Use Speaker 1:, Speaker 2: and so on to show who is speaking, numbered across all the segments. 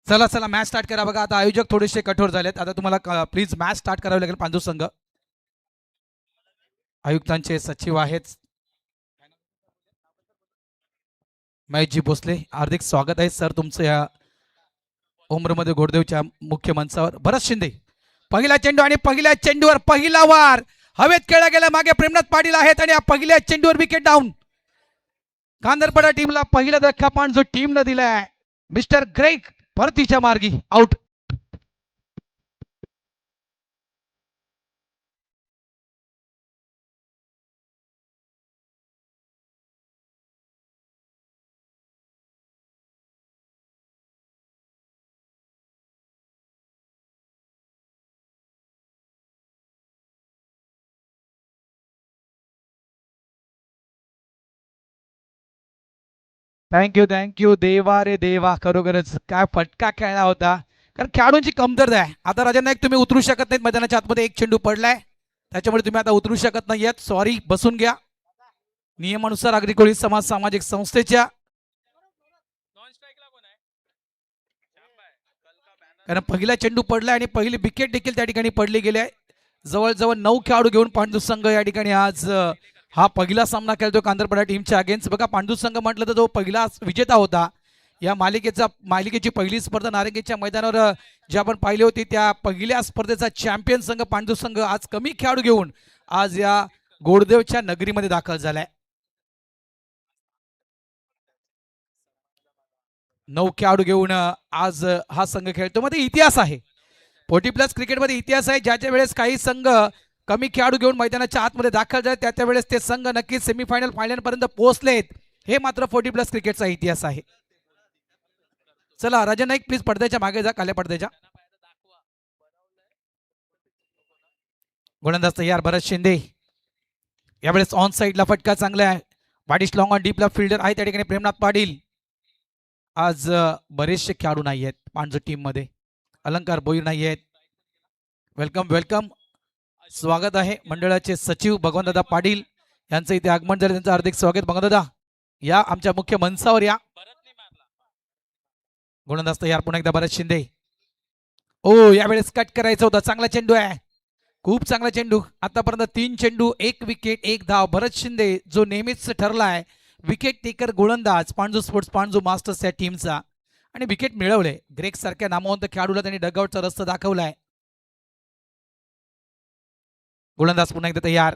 Speaker 1: चला चला match start करा बघा. आता आयोजक थोडेसे कठोर झालेत. आता तुम्हाला प्लीज मॅच स्टार्ट करावी लागेल. पांडू संघ आयुक्तांचे सचिव आहेत महेशजी भोसले. हार्दिक स्वागत आहे सर तुमचं या उमरमध्ये घोडदेवच्या मुख्य मंचावर. भरत शिंदे पहिला चेंडू आणि पहिल्या चेंडूवर पहिला वार हवेत खेळला गेला. मागे प्रेमनाथ पाटील आहेत आणि या पहिल्या चेंडूवर विकेट डाऊन. कांदरपडा टीमला पहिला धक्का पान जो टीमनं दिलाय मिस्टर ग्रेग परतीच्या मार्गी आउट. थँक्यू देवा रे देवा. खरोखरच काय फटका खेळला होता. कारण खेळाडूंची कमतरता आहे. आता राजा नाईक तुम्ही उतरू शकत नाहीत मैदानाच्या आतमध्ये. एक चेंडू पडलाय त्याच्यामुळे तुम्ही आता उतरू शकत नाहीयेत. सॉरी बसून घ्या. नियमानुसार अग्रिकोळी समाज सामाजिक संस्थेच्या कारण पहिला चेंडू पडलाय आणि पहिली विकेट देखील त्या ठिकाणी पडली गेली आहे. जवळजवळ 9 खेळाडू घेऊन पांडू संघ या ठिकाणी आज हा पहिला सामना खेळतो कांदरपडा टीमच्या अगेन्स्ट. बघा पांडू संघ म्हटलं तर तो पहिला विजेता होता या मालिकेची पहिली स्पर्धा नारंगीच्या मैदानावर जी आपण पाहिली होती त्या पहिल्या स्पर्धेचा चॅम्पियन संघ पांडू संघ आज कमी खेळाडू घेऊन आज या गोडदेवच्या नगरीमध्ये दाखल झालाय. 9 खेळाडू घेऊन आज हा संघ खेळतो. मध्ये इतिहास आहे 40+ क्रिकेटमध्ये इतिहास आहे. ज्याच्या वेळेस काही संघ कमी खेळाडू घेऊन मैदानाच्या आतमध्ये दाखल झाले त्या वेळेस ते संघ नक्कीच सेमीफायनल फायनल पर्यंत पोहोचलेत. हे मात्र 40+ क्रिकेटचा इतिहास आहे. चला राजा नाईक प्लीज पडद्याच्या मागे जा. काल्या पडद्याच्या गोलंदाज तयार भरत शिंदे. यावेळेस ऑन साईडला फटका चांगला आहे. पाडिश लॉंग ऑन डीपला फिल्डर आहे त्या ठिकाणी प्रेमनाथ पाटील. आज बरेचसे खेळाडू नाही आहेत पांडू टीम मध्ये. अलंकार बोईर नाही आहेत. Welcome welcome. स्वागत आहे मंडळाचे सचिव भगवंतदादा पाटील यांचं इथे आगमन झालं. त्यांचं हार्दिक स्वागत. भगवंतदादा या आमच्या मुख्य मंचावर या. गोलंदाज तयार पुन्हा एकदा भरत शिंदे. ओ यावेळेस कट करायचा होता. चांगला चेंडू आहे. खूप चांगला चेंडू. आतापर्यंत 3 चेंडू 1 विकेट 1 धाव. भरत शिंदे जो नेहमीच ठरलाय विकेट टेकर गोलंदाज पांडू स्पोर्ट्स पांडू मास्टर्स या टीमचा आणि विकेट मिळवले. ग्रेग सारख्या नामवंत खेळाडूला त्यांनी डगआउटचा रस्ता दाखवलाय. गोलंदाज पुन्हा एकदा तयार.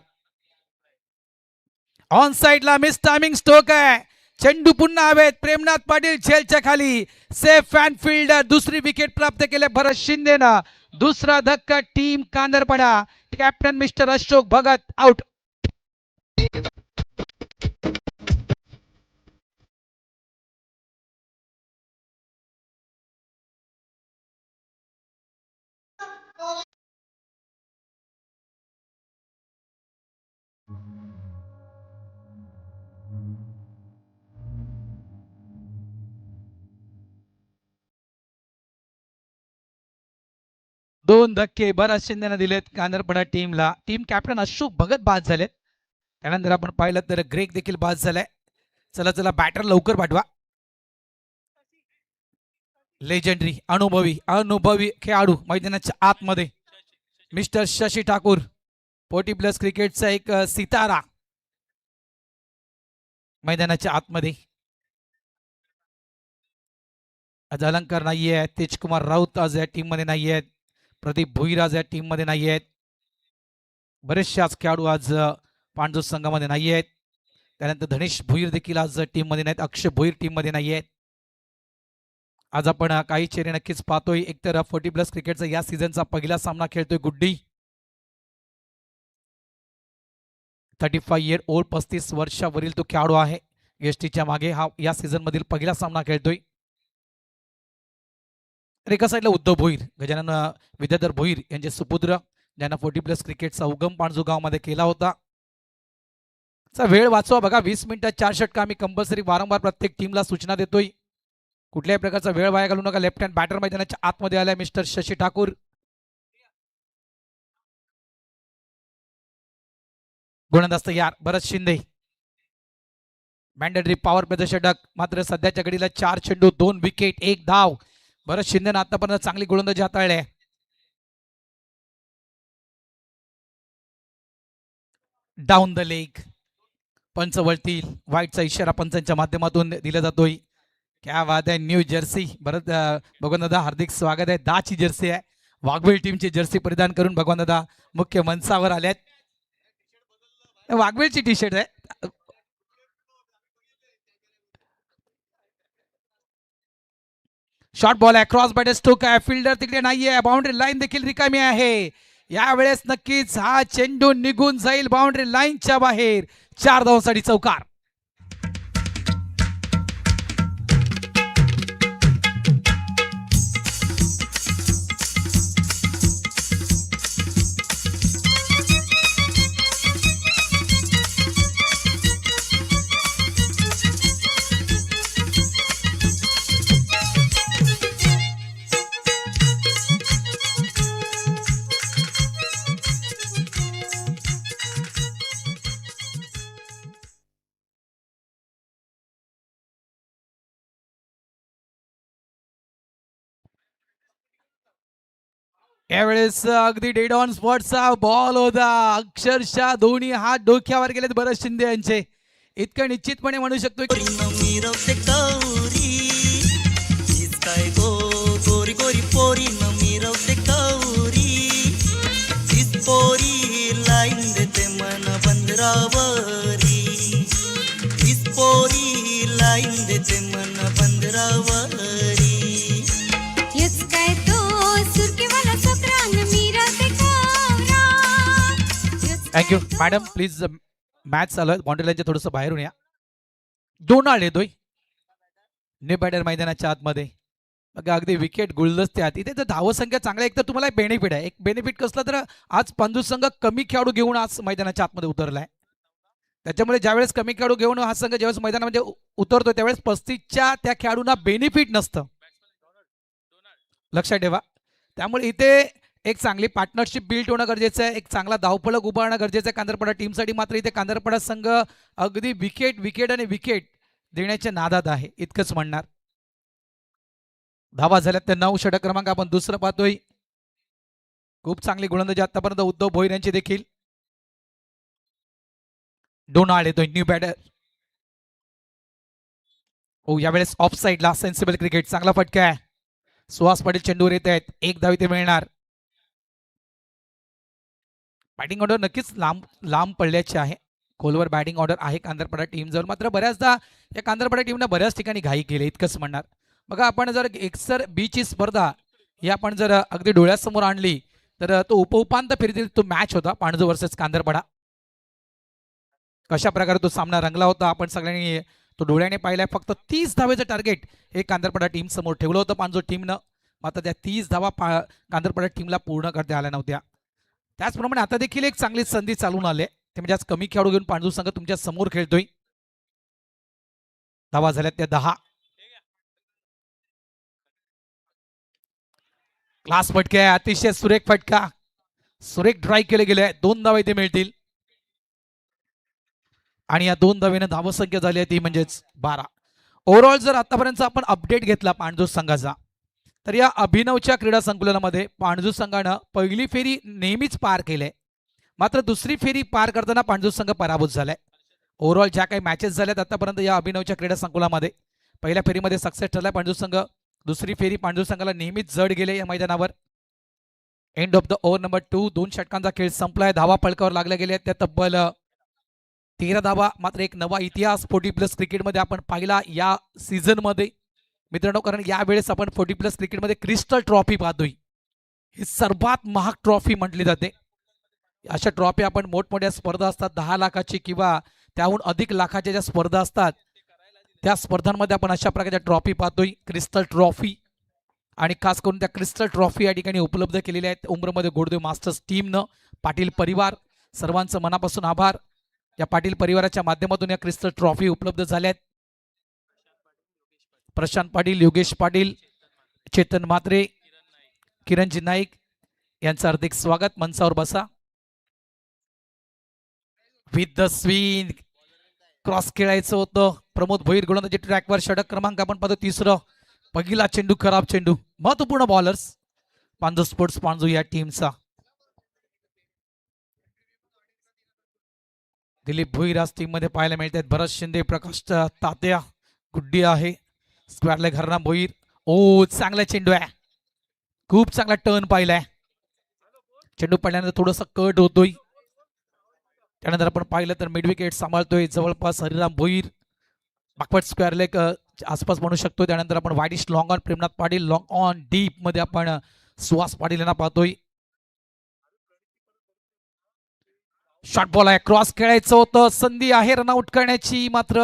Speaker 1: ऑन साइडला मिस टायमिंग स्ट्रोक आहे. चेंडू पुन्हा हवेत. प्रेमनाथ पाटील झेलच्या खाली सेफ अँड फिल्डर. दुसरी विकेट प्राप्त केले भरत शिंदेनं. दुसरा धक्का team Kandarpada. Captain mister Ashok Bhagat out. दोन धक्के भरत शिंदेने दिलेत कांदरपडा टीमला. टीम कॅप्टन अशोक भगत बाद झालेत. त्यानंतर आपण पाहिलं तर ग्रेग देखील बाद झालाय. चला चला बॅटर लवकर पाठवा. लेजेंडरी अनुभवी खेळाडू मैदानाच्या आतमध्ये मिस्टर शशी ठाकूर 40+ क्रिकेटचा एक सितारा मैदानाच्या आतमध्ये. आज अलंकार नाहीये. तेजकुमार राऊत आज या टीम मध्ये नाहीयेत. प्रदीप भोईर आज या टीम मध्ये नाहीयेत. बरेचसे आज खेळाडू आज पांडू संघामध्ये नाहीयेत. त्यानंतर धनेश भोईर देखील आज टीम मध्ये नाहीत. अक्षय भोईर टीम मध्ये नाहीयेत. आज आपण काही चेहरे नक्कीच पाहतोय. एकतर 40+ क्रिकेटचा या सीझनचा पहिला सामना खेळतोय गुड्डी 35 इयर ओल्ड 35 वर्षावरील तो खेळाडू आहे. एसटीच्या मागे हा या सीझन मधील पहिला सामना खेळतोय. एका साईडला उद्धव भोईर गजानन विद्याधर भोईर यांचे सुपुत्र ज्यांना 40+ क्रिकेटचा उगम पाणजू गावामध्ये केला होता. वेळ वाचवा बघा. 20 मिनिटात 4 षटका आम्ही कंपल्सरी वारंवार प्रत्येक टीमला सूचना देतोय. कुठल्याही प्रकारचा वेळ वाया घालू नका. लेफ्ट हँड बॅटर मैदानाच्या आतमध्ये आलाय मिस्टर शशी ठाकूर. गोलंदाज तयार भरत शिंदे. मॅन्डेटरी पॉवर प्लेचं षटक. मात्र सध्याच्या घडीला 4 चेंडू 2 विकेट 1 धाव. भरत शिंदेनं आतापर्यंत चांगली गोलंदाजी हाताळली आहे. डाऊन द लेग पंच वळतील, वाईटचा इशारा पंचांच्या माध्यमातून दिला जातोय. क्या बात आहे. न्यू जर्सी भरत भगवान दादा हार्दिक स्वागत आहे. 10 ची जर्सी आहे. वाघवेल टीमची जर्सी परिधान करून भगवान दादा मुख्य मंचावर आल्यात. वाघवेलची टी शर्ट आहे. शॉर्ट बॉल आहे. क्रॉस बॅट स्ट्रोक आहे. फिल्डर तिकडे नाहीये. बाउंड्री लाईन देखील रिकामी आहे. यावेळेस नक्कीच हा चेंडू निघून जाईल बाउंड्री लाईनच्या बाहेर. 4 धावांसाठी चौकार. यावेळेस अगदी डेड ऑन स्पॉटचा बॉल होता. अक्षरशः दोन्ही हात डोक्यावर गेलेत भरत शिंदे यांचे. इतकं निश्चितपणे म्हणू शकतो की
Speaker 2: गोरी गोरी पोरी न मिरवते कौरी तीच पोरी लाईन देते मन बंदरावरी तीच पोरी लाईन देते मन बंदरावरी
Speaker 3: यच काय तो सुरकेवाला छोकरा न मिरवते कौरा.
Speaker 1: Thank you madam. प्लीज मॅच चालू आहे. बाउंड्री लाईनच्या थोडंसं बाहेरून या. डोनाल्ड येतोय न्यू बॅटर मैदानाच्या आतमध्ये. बघा अगदी विकेट गुलदस्त्यात. इथे तर धावसंख्या चांगला. एक तर तुम्हाला बेनिफिट आहे. एक बेनिफिट कसलं तर आज पांडू संघ कमी खेळाडू घेऊन आज मैदानाच्या आतमध्ये उतरलाय. त्याच्यामुळे ज्यावेळेस कमी खेळाडू घेऊन हा संघ ज्यावेळेस मैदानामध्ये उतरतो त्यावेळेस 35च्या त्या खेळाडूंना बेनिफिट नसतं. लक्षात ठेवा. त्यामुळे इथे एक चांगली पार्टनरशिप बिल्ड होणं गरजेचं आहे. एक चांगला धावफलक उभारणं गरजेचं आहे कांदरपडा टीमसाठी. मात्र इथे कांदरपडा संघ अगदी विकेट विकेट आणि विकेट देण्याच्या नादात आहे इतकंच म्हणणार. धावा झाल्यात त्या 9. षटक क्रमांक आपण दुसरं पाहतोय. खूप चांगली गोलंदाजी आतापर्यंत उद्धव भोईर यांची देखील. डोनाल्ड येतोय न्यू बॅटर. हो यावेळेस ऑफ साईडला सेन्सिबल क्रिकेट. चांगला फटका आहे. सुहास पाटील चेंडूवर येत आहेत. 1 धाव इथे मिळणार. बॅटिंग ऑर्डर नक्कीच लांब लांब पडल्याची आहे. खोलवर बॅटिंग ऑर्डर आहे कांदरपडा टीमजवळ. मात्र बऱ्याचदा या कांदरपडा टीमनं बऱ्याच ठिकाणी घाई केली इतकंच म्हणणार. बघा आपण जर एकसर बीची स्पर्धा ही आपण जर अगदी डोळ्यासमोर आणली तर तो उपउपांत्य फेरीतील तो मॅच होता पाणजू वर्सेस कांदरपडा. कशा प्रकारे तो सामना रंगला होता आपण सगळ्यांनी तो डोळ्याने पाहिलाय. फक्त 30 धावेचं टार्गेट हे कांदरपडा टीम समोर ठेवलं होतं पाणजू टीमनं. मात्र त्या 30 धावा कांदरपडा टीमला पूर्ण करता आल्या नव्हत्या. त्याचप्रमाणे आता देखील एक चांगली संधी चालून आली. ते म्हणजे आज कमी खेळाडू घेऊन पांडू संघ तुमच्या समोर खेळतोय. धावा झाल्यात त्या 10. क्लास फटके आहे. अतिशय सुरेख फटका. सुरेख ड्राईव्ह केले गेले. 2 धावा इथे मिळतील. आणि या 2 धावेनं धावसंख्या झाली आहे ती म्हणजेच 12. ओव्हरऑल जर आतापर्यंत आपण अपडेट घेतला पाणजू संघाचा तर या अभिनवच्या क्रीडा संकुलामध्ये पाणजू संघानं पहिली फेरी नेहमीच पार केले. मात्र दुसरी फेरी पार करताना पाणजू संघ पराभूत झालाय. ओव्हरऑल ज्या काही मॅचेस झाल्यात आतापर्यंत या अभिनवच्या क्रीडा संकुलामध्ये पहिल्या फेरीमध्ये सक्सेस ठरलाय पाणजू संघ. दुसरी फेरी पांडू संघाला नेहमीच जड गेले या मैदानावर. End of the over number 2. 2 षटकांचा खेळ संपलाय. धावा पळकावर लागल्या गेल्या त्या तब्बल 13 धावा. मात्र एक नवा इतिहास 40+ क्रिकेटमध्ये आपण पाहिला या सीझन मध्ये मित्रांनो. कारण यावेळेस आपण 40+ क्रिकेटमध्ये क्रिस्टल ट्रॉफी पाहतोय. ही सर्वात महाग ट्रॉफी म्हटली जाते. अशा ट्रॉफी आपण मोठमोठ्या स्पर्धा असतात 10 लाखाची किंवा त्याहून अधिक लाखाच्या ज्या स्पर्धा असतात त्या स्पर्धांमध्ये आपण अशा प्रकारच्या ट्रॉफी पाहतोय क्रिस्टल ट्रॉफी. आणि खास करून त्या क्रिस्टल ट्रॉफी या ठिकाणी उपलब्ध केलेल्या आहेत उमरमध्ये घोडदेव मास्टर्स टीमनं. पाटील परिवार सर्वांचं मनापासून आभार. या पाटील परिवाराच्या माध्यमातून या क्रिस्टल ट्रॉफी उपलब्ध झाल्यात. प्रशांत पाटील, योगेश पाटील, चेतन म्हात्रे, किरणजी नाईक यांचं हार्दिक स्वागत. मंचावर बसा. विथ द स्विंग क्रॉस खेळायचं होतं. प्रमोद भोईर गोलंदाजी ट्रॅकवर. षटक क्रमांक आपण पाहतो 3. पहिला चेंडू खराब चेंडू. महत्वपूर्ण बॉलर्स पांजू स्पोर्ट्स पांजू या टीमचा. दिलीप भोईर आज टीम मध्ये पाहायला मिळतात. भरत शिंदे, प्रकाश तात्या, गुड्डी आहे. स्क्वॅडले घरना भोईर. ओ चांगला चेंडू आहे. खूप चांगला टर्न पाहिलाय. चेंडू पडल्यानंतर थोडस कट होतोय. त्यानंतर आपण पाहिलं तर मिड विकेट सांभाळतोय जवळपास Hariram Bhoir. Backward square leg आसपास म्हणू शकतो. त्यानंतर आपण widish long on Premnath Patil, long on deep मध्ये आपण सुहास पाटील यांना पाहतोय. शॉर्ट बॉल आहे. क्रॉस खेळायचं होतं. संधी आहे रनआउट करण्याची, मात्र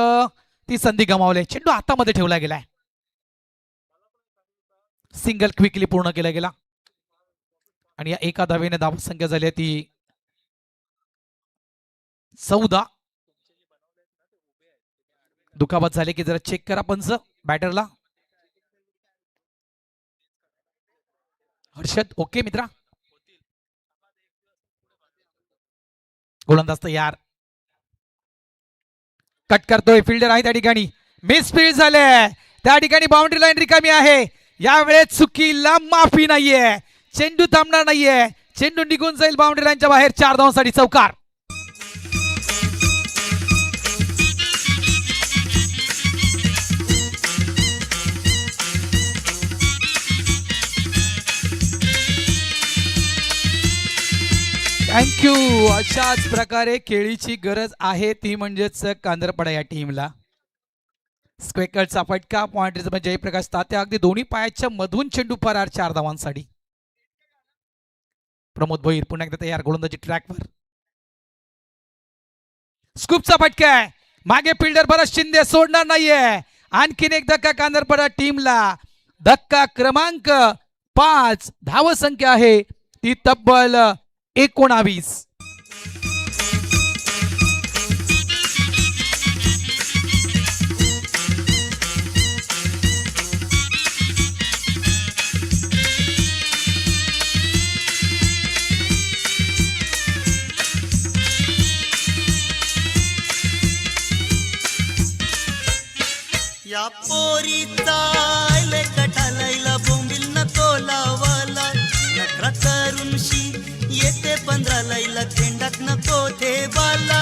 Speaker 1: ती संधी गमावली. चेंडू हातामध्ये ठेवला गेलाय. सिंगल क्विकली पूर्ण केला गेला आणि या एका धावेने धावसंख्या झाली ती 14. दुखापत झाली की जरा चेक करा पंच बॅटरला. हर्षद ओके मित्रा. गोलंदाज तयार. कट करतोय. फिल्डर आहे त्या ठिकाणी. मिस फील्ड झाले. त्या ठिकाणी बाउंड्री लाईन रिकामी आहे. यावेळेस चुकीला माफी नाहीये. चेंडू थांबणार नाहीये. चेंडू निघून जाईल बाउंड्री लाईनच्या बाहेर. 4 धावांसाठी चौकार. थँक्यू. अशाच प्रकारे खेळीची गरज आहे ती म्हणजेच कांदरपडा या टीमला. स्क्वेकरचा फटका. पॉइंट म्हणजे जयप्रकाश तात्या अगदी दोन्ही पायाच्या मधून चेंडू फरार. 4 धावांसाठी. प्रमोद भोईर पुन्हा एकदा तयार गोलंदाजी ट्रॅकवर. स्कूपचा फटका आहे. मागे फिल्डर भरत शिंदे सोडणार नाहीये. आणखीन एक धक्का कांदरपडा टीमला. धक्का क्रमांक 5. धावसंख्या आहे ती तब्बल 19.
Speaker 2: या पोरीचा आयले कठालायला बोंबिल नको लावाला. नखरा करूनशी येते 15 लाईला खेंडात नको ठेवाला.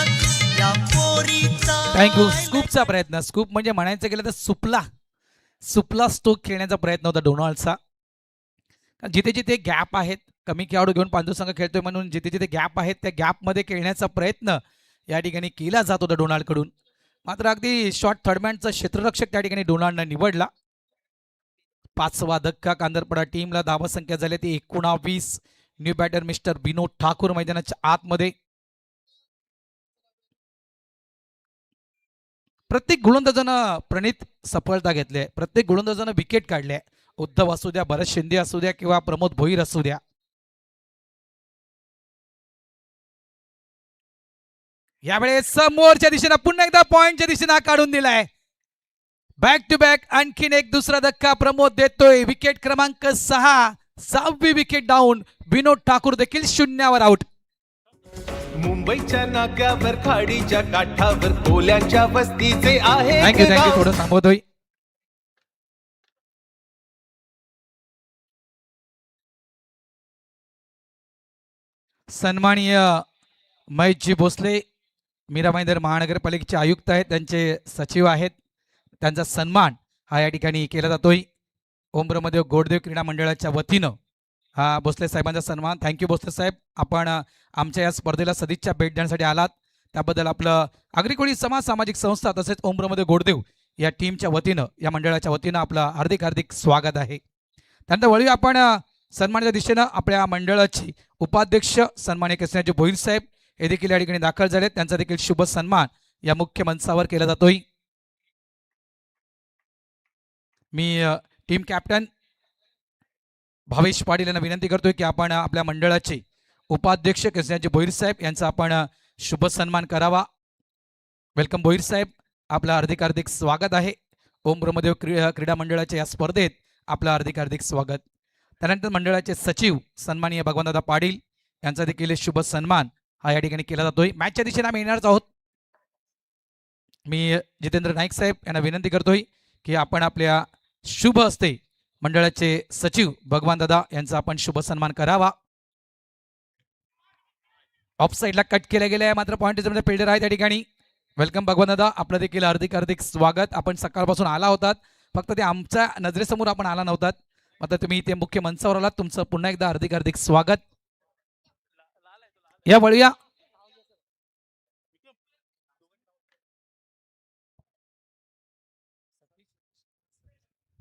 Speaker 2: या पोरीचा
Speaker 1: थँक्यू. स्कूपचा प्रयत्न. स्कूप म्हणजे म्हणायचं गेलं तर सुपला स्टोक खेळण्याचा प्रयत्न होता डोनाल्डचा. जिथे जिथे गॅप आहेत, कमी खेळाडू घेऊन पांडू संघ खेळतोय म्हणून जिथे जिथे गॅप आहेत त्या गॅपमध्ये खेळण्याचा प्रयत्न या ठिकाणी केला जात होता डोनाल्ड कडून. मात्र अगदी शॉर्ट थर्डमॅनचा क्षेत्ररक्षक त्या ठिकाणी डोनाल्डनं निवडला. 5वा धक्का कांदरपडा टीमला. धावसंख्या झाली ती 19. न्यू बॅटर मिस्टर विनोद ठाकूर मैदानाच्या आतमध्ये. प्रत्येक गोलंदाजानं प्रणित सफलता घेतली. प्रत्येक गोलंदाजानं विकेट काढले. उद्धव असू द्या, भरत शिंदे असू द्या किंवा प्रमोद भोईर असू द्या. यावेळेस समोरच्या दिशेनं पुन्हा एकदा पॉइंटच्या दिशेनं काढून दिलाय. बॅक टू बॅक आणखीन एक दुसरा धक्का प्रमोद देतोय. विकेट क्रमांक 6. 6वी विकेट डाऊन. विनोद ठाकूर देखील 0वर आउट.
Speaker 4: मुंबईच्या नाक्यावर खाडीच्या काठावर कोल्यांच्या वस्तीचे आहे.
Speaker 1: थँक्यू. थोडं थांबवतोय. सन्माननीय महेशजी भोसले मीरा भाईंदर महानगरपालिकेचे आयुक्त आहेत, त्यांचे सचिव आहेत, त्यांचा सन्मान हा या ठिकाणी केला जातोय. ओमब्रह्मदेव गोडदेव क्रीडा मंडळाच्या वतीनं हा भोसले साहेबांचा सन्मान. थँक्यू भोसले साहेब. आपण आमच्या या स्पर्धेला सदिच्छा भेट देण्यासाठी आलात त्याबद्दल आपलं अग्रिकोळी समाज सामाजिक संस्था तसेच ओमब्रह्मदेव गोडदेव या टीमच्या वतीनं या मंडळाच्या वतीनं आपलं हार्दिक हार्दिक स्वागत आहे. त्यानंतर वळूया आपण सन्मानाच्या दिशेनं आपल्या मंडळाची उपाध्यक्ष सन्माननीय कृष्णाजी भोईर साहेब हे देखील या ठिकाणी दाखल झालेत. त्यांचा देखील शुभ सन्मान या मुख्य मंचावर केला जातोय. मी टीम कॅप्टन भावेश पाटील यांना विनंती करतोय की आपण आपल्या मंडळाचे उपाध्यक्ष कृष्णाजी भोईर साहेब यांचा आपण शुभ सन्मान करावा. वेलकम भोईर साहेब, आपलं हार्दिक हार्दिक स्वागत आहे. ओम ब्रह्मदेव क्रीडा मंडळाच्या या स्पर्धेत आपलं हार्दिक हार्दिक स्वागत. त्यानंतर मंडळाचे सचिव सन्माननीय भगवंतदादा पाटील यांचा देखील शुभ सन्मान हा या ठिकाणी केला जातोय. मॅचच्या दिशेने आम्ही येणारच आहोत. मी जितेंद्र नाईक साहेब यांना विनंती करतोय की आपण आपल्या शुभ हस्ते मंडळाचे सचिव भगवान दादा यांचा आपण शुभ सन्मान करावा. ऑफ साईडला कट केला गेला आहे, मात्र पॉईंट मध्ये फिल्डर आहे त्या ठिकाणी. वेलकम भगवान दादा, आपलं देखील हार्दिक हार्दिक स्वागत. आपण सकाळपासून आला होतात, फक्त ते आमच्या नजरेसमोर आपण आला नव्हतात, मात्र तुम्ही इथे मुख्य मंचावर आलात. तुमचं पुन्हा एकदा हार्दिक हार्दिक स्वागत. या वळूया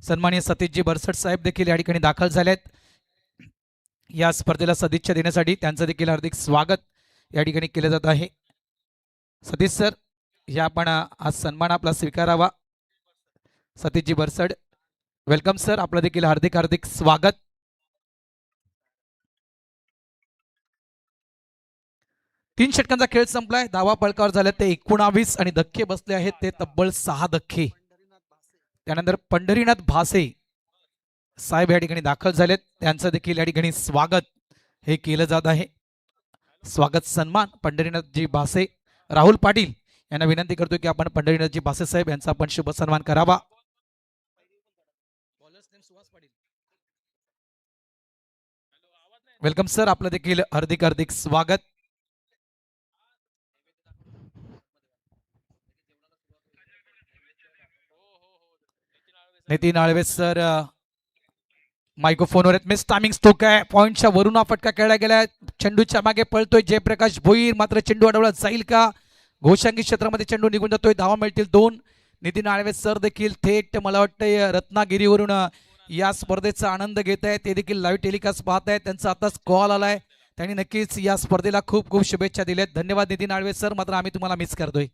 Speaker 1: सन्माननीय सतीशजी बरसट साहेब देखील या ठिकाणी दाखल झालेत या स्पर्धेला सदिच्छा देण्यासाठी. त्यांचं देखील हार्दिक स्वागत या ठिकाणी केलं जात आहे. सतीश सर, या आपण आज सन्मान आपला स्वीकारावा. सतीशजी बरसड, वेलकम सर, आपलं देखील हार्दिक हार्दिक स्वागत. तीन षटकांचा खेळ संपलाय, धावा पळकावर झाले ते 19 आणि धक्के बसले आहेत ते तब्बल 6 धक्के. त्यानंतर पंढरीनाथ भासे साहेब या ठिकाणी दाखल झालेत, त्यांचं देखील या ठिकाणी स्वागत हे केलं जात आहे. स्वागत सन्मान पंढरीनाथजी भासे. राहुल पाटील यांना विनंती करतो की आपण पंढरीनाथजी भासे साहेब यांचा आपण शुभ सन्मान करावा. वेलकम सर, आपलं देखील हार्दिक हार्दिक स्वागत. नितीन आळवे सर मायक्रोफोनवर आहेत. मिस टायमिंग स्टोक आहे, पॉइंटच्या वरून हा फटका खेळला गेलाय. चेंडूच्या मागे पळतोय जयप्रकाश भोईर, मात्र चेंडू अडवला जाईल का? घोषांगी क्षेत्रामध्ये चेंडू निघून जातोय, धावा मिळतील 2. नितीन आळवे सर देखील थेट मला वाटतंय रत्नागिरीवरून या स्पर्धेचा आनंद घेत आहेत. ते देखील लाईव्ह टेलिकास्ट पाहत आहेत, त्यांचा आताच कॉल आलाय. त्यांनी नक्कीच या स्पर्धेला खूप खूप शुभेच्छा दिल्यात. धन्यवाद नितीन आळवे सर, मात्र आम्ही तुम्हाला मिस करतोय.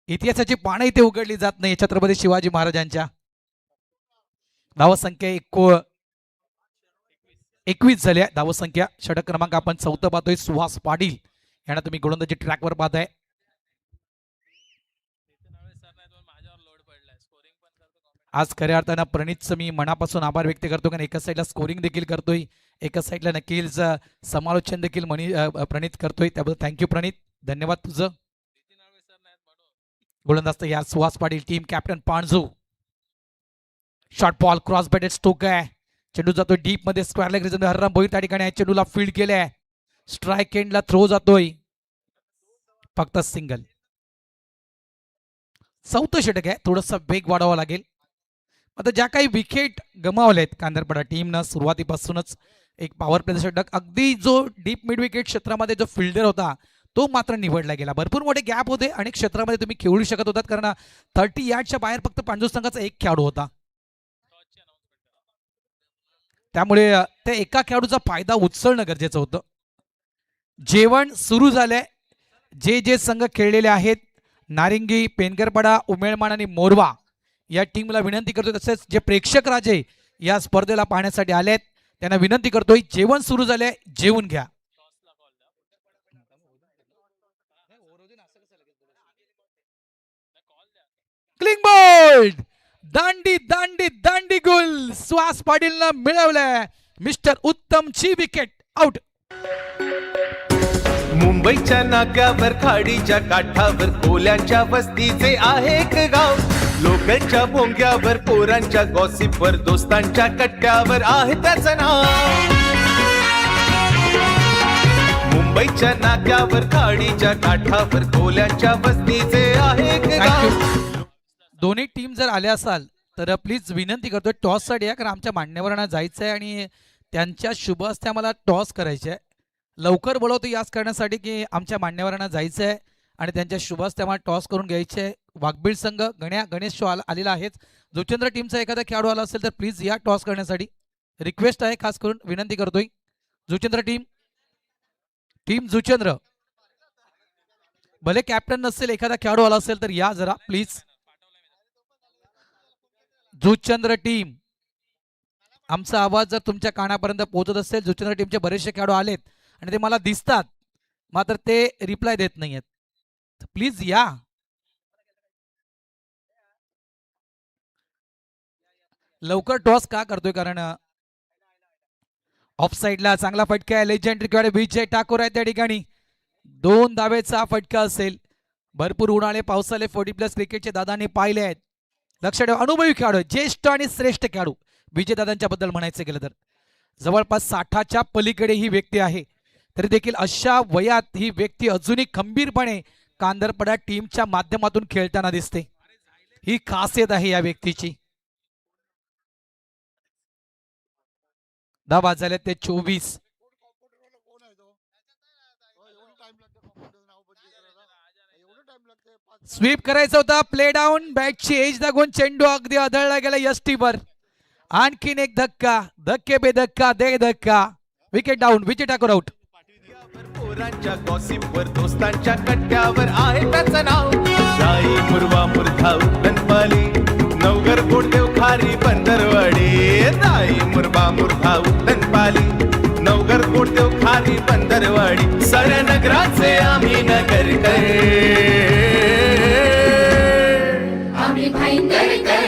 Speaker 1: इतिहासाची पानं इथे उघडली जात नाही छत्रपती शिवाजी महाराजांच्या. धावसंख्या 21 झाल्या धावसंख्या. षटक क्रमांक आपण 4 पाहतोय सुहास पाटील यांना तुम्ही गोलंदाजी ट्रॅकवर पाहताय. आज खऱ्या अर्थानं प्रणितचं मी मनापासून आभार व्यक्त करतो, कारण एका साईडला स्कोरिंग देखील करतोय, एका साईडला नक्कीच समालोचन देखील प्रणित करतोय. त्याबद्दल थँक्यू प्रणित, धन्यवाद तुझं. गोलंदाज या Suhas Patil, team captain Panju. Short ball cross batted stroke आहे, चेंडू जातोय डीप मध्ये square leg region. Hariram Bhoir त्या ठिकाणी चेंडूला फील्ड केलाय, स्ट्राईक एंडला थ्रो जातोय, फक्त सिंगल. 4थं षटक आहे, थोडंसं वेग वाढवावा लागेल. आता ज्या काही विकेट गमावलेत कांदरपडा टीमनं सुरुवातीपासूनच एक पॉवर प्ले षटक, अगदी जो डीप मिड विकेट क्षेत्रामध्ये जो फिल्डर होता तो मात्र निवडला गेला. भरपूर मोठे गॅप होते, अनेक क्षेत्रामध्ये तुम्ही खेळू शकत होतात, कारण 30 यार्डच्या बाहेर फक्त पांडू संघाचा एक खेळाडू होता. त्यामुळे त्या एका खेळाडूचा फायदा उचलणं गरजेचं होतं. जेवण सुरू झालंय. जे जे संघ खेळलेले आहेत, नारिंगी, पेनगरपडा, उमेळमान आणि मोरवा, या टीमला विनंती करतोय, तसेच जे प्रेक्षक राजे या स्पर्धेला पाहण्यासाठी आलेत त्यांना विनंती करतोय, जेवण सुरू झालंय, जेवून घ्या. क्लिंग बोल्ड, दांडी दांडी दांडी गुल सुहास पाटीलनं मिळवलंय. मिस्टर उत्तमची विकेट आउट.
Speaker 4: मुंबईच्या नाक्यावर खाडीच्या काठावर कोल्यांच्या वस्तीचे आहे एक गाव. लोकांच्या भोंग्यावर पोरांच्या गॉसिपवर दोस्तांच्या कट्ट्यावर आहे त्याचं नाव. मुंबईच्या नाक्यावर खाडीच्या काठावर कोल्यांच्या वस्तीचे आहे एक गाव.
Speaker 1: दोन्ही टीम जर आल्या असाल तर प्लीज विनंती करतोय टॉस साठी या, कारण आमच्या मान्यवरांना जायचं आहे आणि त्यांच्या शुभ हस्ते आम्हाला टॉस करायचे आहे. लवकर बोलवतो याच करण्यासाठी की आमच्या मान्यवरांना जायचं आहे आणि त्यांच्या शुभ हस्ते आम्हाला टॉस करून घ्यायचे आहे. वाघबीळ संघ गणेश शो आलेला आहेच. जुचंद्र टीमचा एखादा खेळाडू आला असेल तर प्लीज या टॉस करण्यासाठी रिक्वेस्ट आहे, खास करून विनंती करतोय. जुचंद्र टीम जुचंद्र, भले कॅप्टन नसेल, एखादा खेळाडू आला असेल तर या जरा प्लीज. जुचंद्र टीम, आमचा आवाज जर तुमच्या कानापर्यंत पोहोचत असेल, जुचंद्र टीमचे बरेचसे खेळाडू आलेत आणि ते मला दिसतात, मात्र ते रिप्लाय देत नाहीयेत, प्लीज या. लवकर टॉस का करतोय, कारण ऑफ साइडला चांगला फटका आहे. लेजेंडरी खेळाडू विजय ठाकूर आहे त्या ठिकाणी. 2 धावेचा फटका असेल. भरपूर उन्हाळे पावसाळे 40+ क्रिकेटचे दादांनी पाहिले आहेत. लक्ष ठेवा, अनुभवी खेळाडू, ज्येष्ठ आणि श्रेष्ठ खेळाडू विजयदादांच्या बद्दल म्हणायचं गेलं तर जवळपास 60च्या पलीकडे ही व्यक्ती आहे, तरी देखील अशा वयात ही व्यक्ती अजूनही खंबीरपणे कांदरपडा टीमच्या माध्यमातून खेळताना दिसते. ही खासियत आहे या व्यक्तीची. धावा झाले ते 24. स्वीप करायचा होता, प्ले डाऊन, बॅटची एज दागून चेंडू अगदी आदळला गेला यष्टीवर. आणखीन एक धक्का, धक्के बे धक्का दे धक्का, विकेट डाऊन, विकेट टाकून आउट.
Speaker 4: पोरांच्या गॉसिपवर दोस्तांच्या कट्ट्यावर आहे त्याचं नाव. जाई मुरवा मुरधा उद्दनपाली, नवगर कोटदेव खारी बंदरवाडी. जाई मुरवा मुरधा उद्दनपाली, नवगर कोटदेव खारी बंदरवाडी. सर नगराचे आम्ही नगरकर,
Speaker 3: आम्ही भाईंदरकर,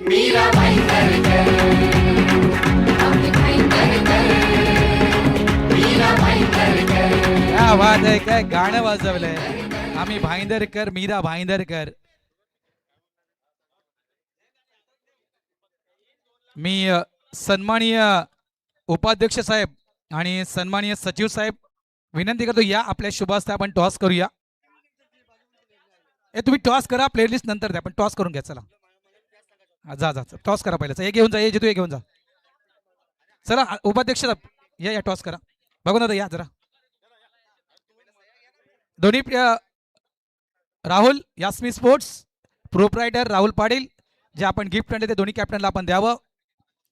Speaker 3: मीरा भाईंदरकर, आम्ही भाईंदरकर, मीरा भाईंदरकर.
Speaker 1: काय आवाज आहे, काय गाणं वाजवलंय. आम्ही भाईंदरकर, मीरा भाईंदरकर. मी सन्माननीय उपाध्यक्ष साहेब आणि सन्माननीय सचिव साहेब विनंती करतो, या आपल्या शुभ हस्ते आपण टॉस करूया. तुम्ही टॉस करा, प्लेलिस्ट नंतर द्या, पण टॉस करून घ्या. चला जा जा टॉस करा पहिलं. हे घेऊन जा, हे जितू हे घेऊन जा. चला उपाध्यक्ष साहेब या टॉस करा. बघू ना या जरा दोन्ही राहुल यास्मी स्पोर्ट्स प्रोप्रायटर राहुल पाटील, जे आपण गिफ्ट आणले ते दोन्ही कॅप्टनला आपण द्यावं.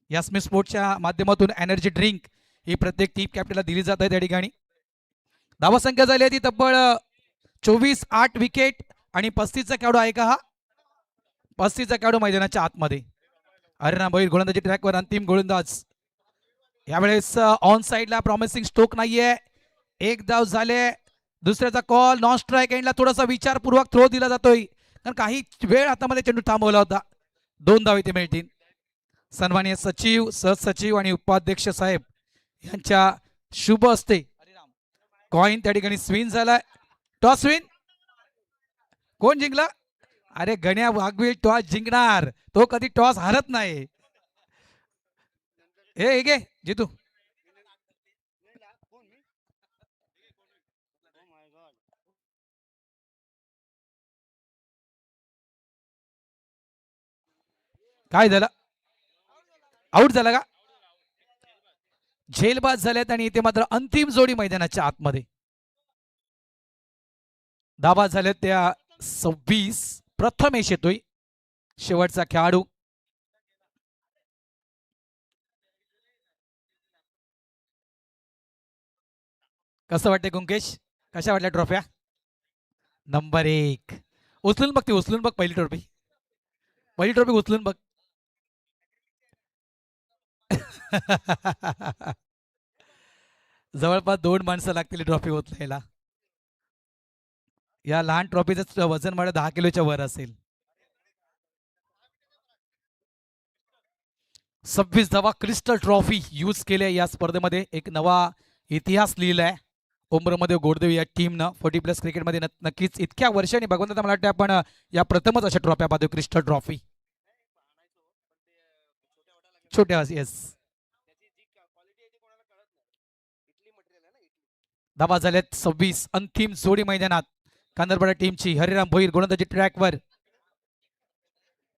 Speaker 1: यास्मी स्पोर्ट्सच्या माध्यमातून एनर्जी ड्रिंक ही प्रत्येक टीम कॅप्टनला दिली जात आहे. त्या ठिकाणी धावा संख्या झाली आहे ती तब्बल 24. 8 विकेट आणि 35चा खेळाडू आहे का हा? 35चा खेळाडू मैदानाच्या आतमध्ये. अरे ना बैल गोलंदाजी ट्रॅकवर अंतिम गोलंदाज. यावेळेस ऑन साइडला प्रॉमिसिंग स्ट्रोक नाहीये. एक धाव झाले, दुसऱ्याचा कॉल नॉन स्ट्राईक एंडला थोडासा विचारपूर्वक थ्रो दिला जातोय, कारण काही वेळ हातामध्ये चेंडू थांबवला होता. 2 धाव इथे मिळतील. सन्माननीय सचिव, सहसचिव आणि उपाध्यक्ष साहेब यांच्या शुभ हस्ते कॉइन त्या ठिकाणी स्विन झालाय. टॉस स्विन कोण जिंकला? अरे गण्या वाघवील टॉस जिंकणार, तो कधी टॉस हारत नाही. हे घे जितू. काय झालं? आउट झाला का? झेलबाज झाल्यात आणि इथे मात्र अंतिम जोडी मैदानाच्या आतमध्ये. धावा झाल्यात त्या 26. प्रथमेश येतोय शेवटचा खेळाडू. कसं वाटतंय कुंकेश? कशा वाटल्या ट्रॉफ्या? नंबर 1 उचलून बघ, ती उचलून बघ. पहिली ट्रॉफी उचलून बघ. जवळपास 2 माणसं लागतील ट्रॉफी उचलायला. या लहान ट्रॉफीचं वजन मला 10 किलोच्या वर असेल. 26 धावा क्रिस्टल ट्रॉफी यूज केल्या या स्पर्धेमध्ये. एक नवा इतिहास लिहिलाय उमरमध्ये गोडदेव या टीमनं. 40+ क्रिकेटमध्ये नक्कीच इतक्या वर्षांनी भगवंत मला वाटतं आपण या प्रथमच अशा ट्रॉफ्या पाहतो, क्रिस्टल ट्रॉफी. छोट्या येस. धावा झाल्यात 26. अंतिम जोडी मैदानात कांदरपाडा टीमची. हरिराम भोईर गोलंदाजी ट्रॅकवर.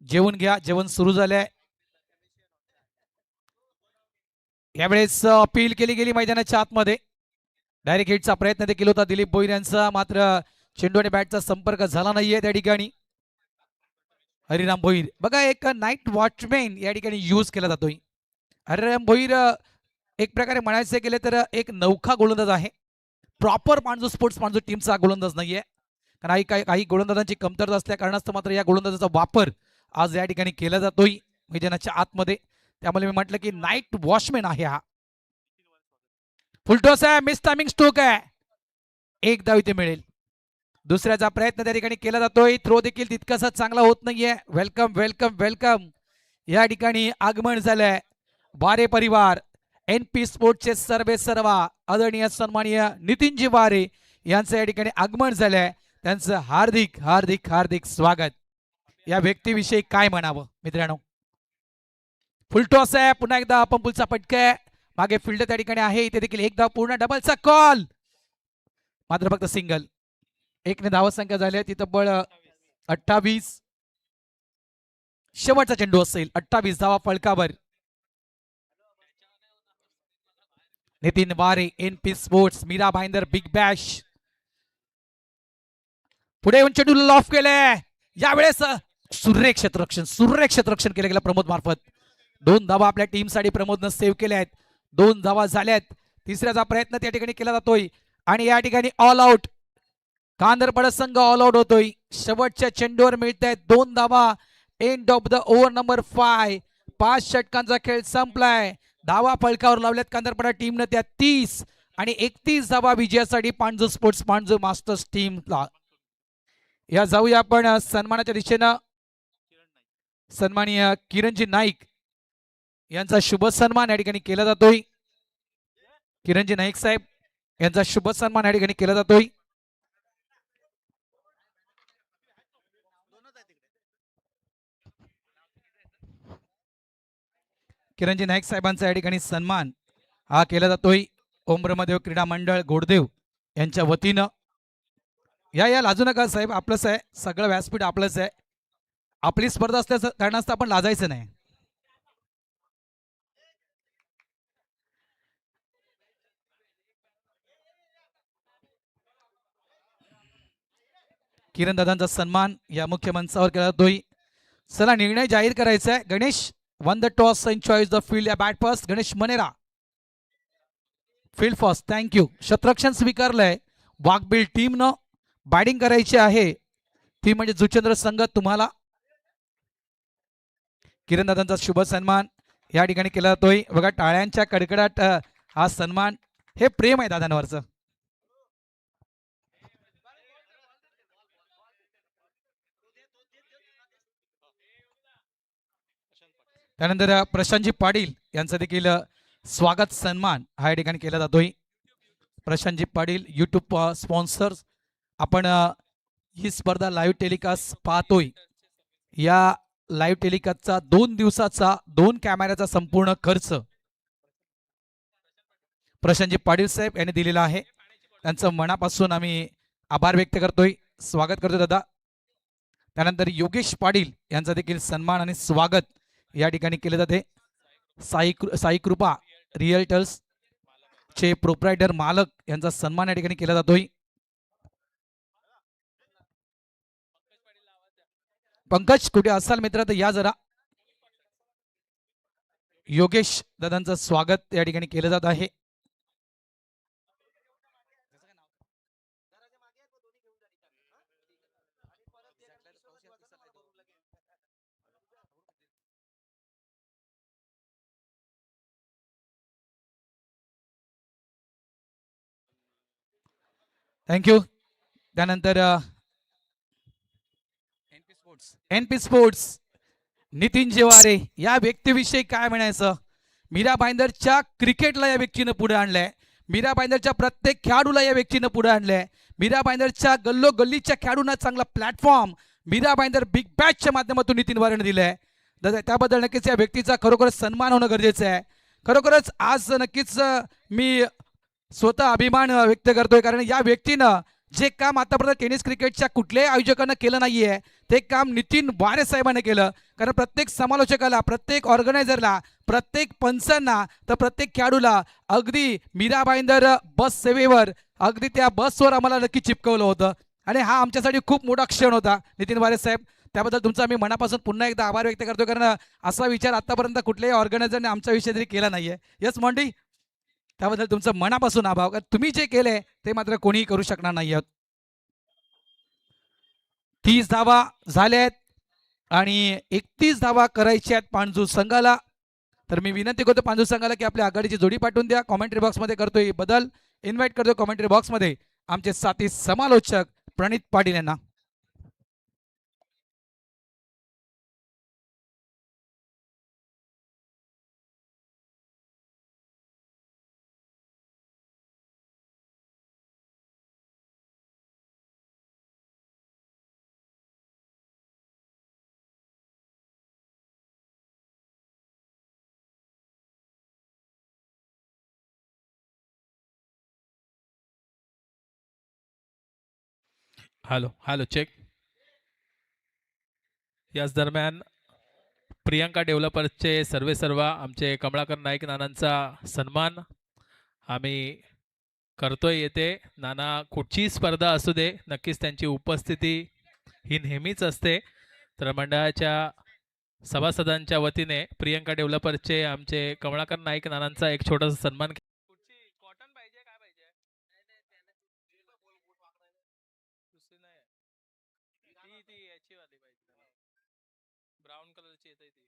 Speaker 1: जेवून घ्या, जेवण सुरू झालंय. यावेळेस अपील केली गेली मैदानाच्या आतमध्ये. डायरेक्ट हिटचा प्रयत्न देखील होता दिलीप भोईर यांचा, मात्र चेंडू आणि बॅटचा संपर्क झाला नाहीये त्या ठिकाणी. हरिराम भोईर बघा, एक नाईट वॉचमॅन या ठिकाणी यूज केला जातोय. हरिराम भोईर एक प्रकारे म्हणायचं गेले तर एक नौखा गोलंदाज आहे. प्रॉपर पांजू स्पोर्ट्स पांजू टीमचा गोलंदाज नाहीये, कारण काही गोलंदाजांची कमतरता असल्या कारणास्तव मात्र या गोलंदाजाचा वापर आज या ठिकाणी केला जातोय मैदानाच्या आतमध्ये. त्यामुळे मी म्हटलं की नाईट वॉचमॅन आहे हा. फुलटॉस आहे, मिस टायमिंग स्ट्रोक आहे. 1 धाव इथे मिळेल. दुसऱ्याचा प्रयत्न त्या ठिकाणी केला जातोय. थ्रो देखील तितकासा चांगला होत नाहीये. Welcome welcome welcome. या ठिकाणी आगमन झालंय वारे परिवार NP स्पोर्ट्सचे सर्वे सर्वा आदरणीय सन्माननीय नितीनजी वारे यांचं या ठिकाणी आगमन झालंय. त्यांचं हार्दिक हार्दिक हार्दिक स्वागत. या व्यक्तीविषयी काय म्हणावं मित्रांनो. फुलटॉस आहे, पुन्हा एकदा आपण पुलचा फटका मागे फिल्ड त्या ठिकाणी आहे, इथे देखील एक धाव पूर्ण, डबलचा कॉल मात्र फक्त सिंगल. एकने धावसंख्या झाली आहे तिथं बळ 28. शेवटचा चेंडू असेल, 28 धावा फलकावर. Nitin Ware, NP sports, Mira Bhayandar, big bash पुढे येऊन चेंडू लॉफ केले. यावेळेस सुरेख क्षेत्ररक्षण केलं गेलं प्रमोद मार्फत. 2 धावा आपल्या टीमसाठी प्रमोदनं सेव्ह केल्या आहेत. 2 धावा झाल्यात. तिसऱ्याचा प्रयत्न त्या ठिकाणी केला जातोय आणि या ठिकाणी ऑल आउट. कांदरपडा संघ ऑल आउट होतोय. शेवटच्या चेंडूवर मिळत आहेत 2 धावा. End of the over number 5. 5 षटकांचा खेळ संपलाय. धावा फलकावर लावल्यात कांदरपडा टीमनं, त्या 30 आणि 31 धावा विजयासाठी पांजू स्पोर्ट्स पांजू मास्टर्स टीमला. या जाऊया आपण सन्मानाच्या दिशेनं. सन्माननीय किरणजी नाईक यांचा शुभ सन्मान या ठिकाणी केला जातोय. किरणजी नाईक साहेब यांचा शुभ सन्मान या ठिकाणी केला जातोय. किरणजी नाईक साहेबांचा या ठिकाणी सन्मान हा केला जातोय ओम ब्रह्मदेव क्रीडा मंडळ गोडदेव यांच्या वतीनं. या लाजू नका साहेब, आपलंच आहे सगळं, व्यासपीठ आपलंच आहे. आपली स्पर्धा असल्याचं कारणास्तव आपण लाजायचं नाही. किरण दादांचा सन्मान या मुख्य मंचावर केला जातोय. चला निर्णय जाहीर करायचा आहे. Ganesh won the toss and choice the field या बॅट फर्स्ट. गणेश मनेरा फील्ड फर्स्ट. थँक्यू. क्षेत्ररक्षण स्वीकारलंय. वाघबील टीमनं बॅटिंग करायची आहे, ती म्हणजे जुचंद्र संघ. तुम्हाला किरण दादांचा शुभ सन्मान या ठिकाणी केला जातोय. बघा टाळ्यांच्या कडकडाट हा सन्मान, हे प्रेम आहे दादांवरचं. त्यानंतर प्रशांतजी पाटील यांचा देखील स्वागत सन्मान हा या ठिकाणी केला जातोय. Prashantji Patil YouTube sponsors. आपण ही स्पर्धा लाईव्ह टेलिकास्ट पाहतोय. या लाईव्ह टेलिकास्टचा 2 दिवसाचा 2 कॅमेऱ्याचा संपूर्ण खर्च प्रशांतजी पाटील साहेब यांनी दिलेला आहे. त्यांचं मनापासून आम्ही आभार व्यक्त करतोय, स्वागत करतोय दादा. त्यानंतर योगेश पाटील यांचा देखील सन्मान आणि स्वागत या ठिकाणी केले जाते. साई कृपा रिअल्टर्स चे प्रोप्रायटर मालक यांचा सन्मान या ठिकाणी केला जातोय. पंकज कुठे असाल मित्र तर या जरा. योगेश दादांचं स्वागत या ठिकाणी केलं जात आहे. थँक्यू. त्यानंतर एनपी स्पोर्ट्स नितीन जेवारे या व्यक्तीविषयी काय म्हणायचं. मीरा भाईंदरच्या क्रिकेटला या व्यक्तीनं पुढे आणलंय. मीरा भाईंदरच्या प्रत्येक खेळाडूला या व्यक्तीनं पुढे आणलंय. मीरा भाईंदरच्या गल्लोगल्लीच्या खेळाडूंना चांगला प्लॅटफॉर्म मीरा भाईंदर बिग बॅचच्या माध्यमातून नितीन वारेने दिलंय. त्याबद्दल नक्कीच या व्यक्तीचा खरोखरच सन्मान होणं गरजेचं आहे. खरोखरच आज नक्कीच मी स्वतः अभिमान व्यक्त करतोय, कारण या व्यक्तीनं जे काम आतापर्यंत टेनिस क्रिकेटच्या कुठल्याही आयोजकांना केलं नाहीये ते काम नितीन वारे साहेबांनी केलं. कारण प्रत्येक समालोचकाला, प्रत्येक ऑर्गनायझरला, प्रत्येक पंचांना तर प्रत्येक खेळाडूला अगदी मीरा भाईंदर बस सेवेवर अगदी त्या बसवर आम्हाला नक्की चिपकवलं होतं आणि हा आमच्यासाठी खूप मोठा क्षण होता नितीन वारे साहेब. त्याबद्दल तुमचा मी मनापासून पुन्हा एकदा आभार व्यक्त करतो, कारण असा विचार आतापर्यंत कुठल्याही ऑर्गनायझरने आमच्याविषयी तरी केला नाहीये. यस मॉन्टी, त्याबद्दल तुमचं मनापासून आभार. कारण तुम्ही जे केले ते मात्र कोणीही करू शकणार नाही. 30 धावा झाल्यात आणि 31 धावा करायच्या आहेत पांजू संघाला. तर मी विनंती करतो पांजू संघाला की आपल्या आघाडीची जोडी पाठवून द्या. कॉमेंट्री बॉक्समध्ये करतोय बदल, इन्व्हाइट करतो कॉमेंट्री बॉक्समध्ये आमचे साथी समालोचक प्रणित पाटील यांना.
Speaker 5: Hello hello check. याच दरम्यान प्रियांका डेव्हलपर्सचे सर्व आमचे कमळाकर नाईक नानांचा सन्मान आम्ही करतोय येते. नाना कुठचीही स्पर्धा असू दे, नक्कीच त्यांची उपस्थिती ही नेहमीच असते. तर मंडळाच्या सभासदांच्या वतीने प्रियांका डेव्हलपर्सचे आमचे कमळाकर नाईक नानांचा एक छोटासा सन्मान. कुठची कॉटन पाहिजे काय पाहिजे? दुसरी नाही आहे. ती याची वाली पाहिजे, ब्राऊन कलरची येते ती.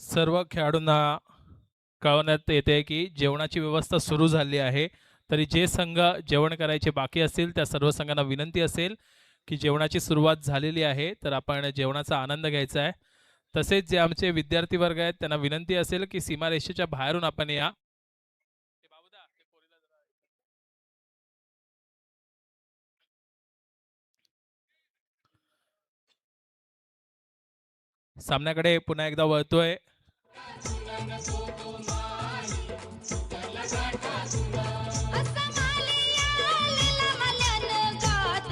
Speaker 5: सर्व खेळाडूंना कळवण्यात येते की जेवणाची व्यवस्था सुरू झाली आहे. तरी जे संघ जेवण करायचे बाकी असतील त्या सर्व संघांना विनंती असेल की जेवणाची सुरुवात झालेली आहे, तर आपण जेवणाचा आनंद घ्यायचा आहे. तसेच जे आमचे विद्यार्थी वर्ग आहेत त्यांना विनंती असेल की सीमारेषेच्या बाहेरून आपण या. सामन्याकडे पुन्हा एकदा वळतोय.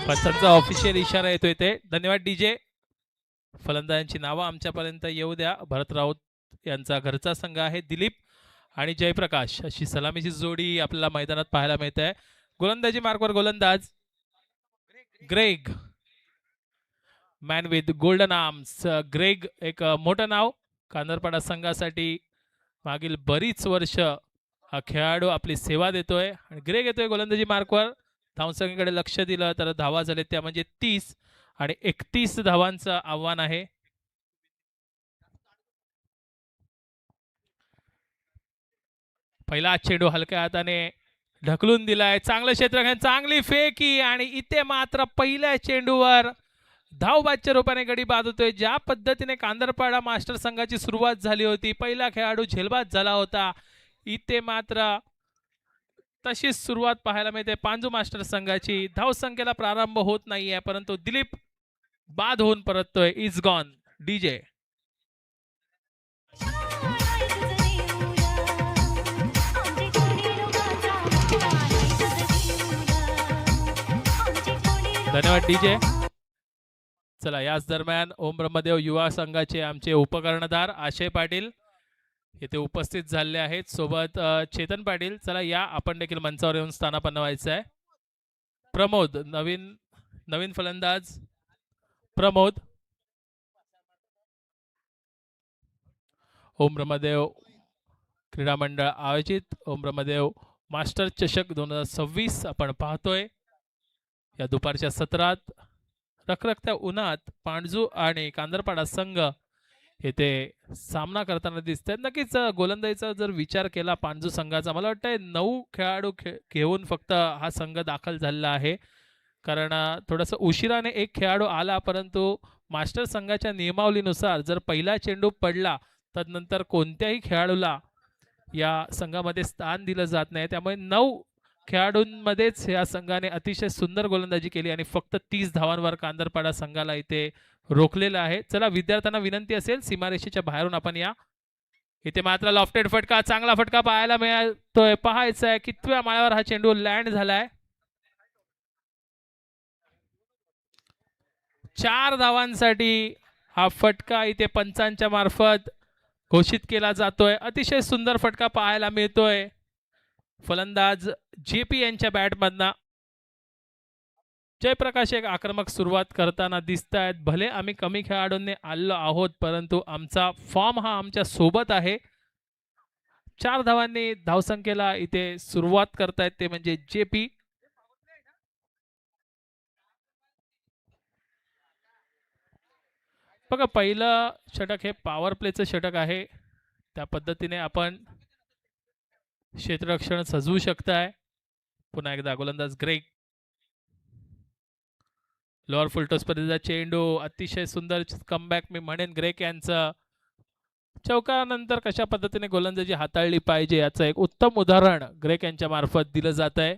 Speaker 5: पंचांचा ऑफिशियल इशारा येतोय ते. धन्यवाद डीजे. फलंदाजांची नावं आमच्यापर्यंत येऊ द्या. भरत राऊत यांचा घरचा संघ आहे. दिलीप आणि जयप्रकाश अशी सलामीची जोडी आपल्याला मैदानात पाहायला मिळते आहे. गोलंदाजी मार्कवर गोलंदाज Greg, man with golden arms. Greg एक मोठं नाव कांदरपाडा संघासाठी. मागील बरीच वर्ष हा खेळाडू आपली सेवा देतोय. आणि ग्रेग येतोय गोलंदाजी मार्कवर. धावसंख्येकडे लक्ष दिलं तर धावा झाले त्या म्हणजे 30 आणि 31 धावांचं आव्हान आहे. पहिला चेंडू हलक्या हाताने ढकलून दिलाय. चांगलं क्षेत्ररक्षण, चांगली फेकी आणि इथे मात्र पहिल्या चेंडूवर धावबादच्या रूपाने गडी बाद होतोय. ज्या पद्धतीने कांदरपाडा मास्टर संघाची सुरुवात झाली होती, पहिला खेळाडू झेलबाद झाला होता, इथे मात्र तशीच सुरुवात पाहायला मिळते पांजू मास्टर संघाची. धावसंख्येला प्रारंभ होत नाहीये, परंतु दिलीप बाद होऊन परततोय. Is gone DJ. धन्यवाद डीजे. चला याच दरम्यान ओम ब्रह्मदेव युवा संघाचे आमचे उपकर्णधार आशय पाटील येथे उपस्थित झाले आहेत, सोबत चेतन पाटील. चला या, आपण देखील मंचावर येऊन स्थानापन्न व्हायचं आहे. प्रमोद नवीन फलंदाज प्रमोद. ओम ब्रह्मदेव क्रीडा मंडळ आयोजित ओम ब्रह्मदेव मास्टर चषक 2026 आपण पाहतोय. या दुपारच्या सत्रात रखरखत्या उन्हात पांडजू आणि कांदरपाडा संघ येथे सामना करताना दिसत आहेत. नक्कीच गोलंदाजीचा जर विचार केला पांडजू संघाचा, मला वाटतं 9 खेळाडू घेऊन फक्त हा संघ दाखल झालेला आहे. कारण थोडंसं उशिराने एक खेळाडू आला, परंतु मास्टर संघाच्या नियमावलीनुसार जर पहिला चेंडू पडला तर नंतर कोणत्याही खेळाडूला या संघामध्ये स्थान दिलं जात नाही. त्यामुळे 9 खेळाडूंमध्येच या संघाने अतिशय सुंदर गोलंदाजी केली आणि फक्त 30 धावांवर कांदरपाडा संघाला इथे रोखलेलं आहे. चला विद्यार्थ्यांना विनंती असेल सीमारेषेच्या बाहेरून आपण या. इथे मात्र लॉफ्टेड फटका, चांगला फटका पाहायला मिळतोय. पाहायचं आहे कितव्या माळ्यावर हा चेंडू लँड झालाय. 4 धावांसाठी हा फटका इथे पंचांच्या मार्फत घोषित केला जातोय. अतिशय सुंदर फटका पाहायला मिळतोय. फलंदाज जेपी यांच्या बॅटमधनं जयप्रकाश एक आक्रमक सुरुवात करताना दिसत आहेत. भले आम्ही कमी खेळाडूंनी आलो आहोत, परंतु आमचा फॉर्म हा आमच्या सोबत आहे. 4 धावांनी धावसंख्येला इथे सुरुवात करतायत ते म्हणजे जेपी. बघा पहिलं षटक हे पॉवर प्लेचं षटक आहे. त्या पद्धतीने आपण क्षेत्ररक्षण सजवू शकताय. पुन्हा एकदा गोलंदाज ग्रेग. लोअर फुलटॉस पर्यंतचा चेंडू, अतिशय सुंदर कमबॅक मी म्हणेन ग्रेग यांचं. चौकानंतर कशा पद्धतीने गोलंदाजी हाताळली पाहिजे याचं एक उत्तम उदाहरण ग्रेग यांच्या मार्फत दिलं जात आहे.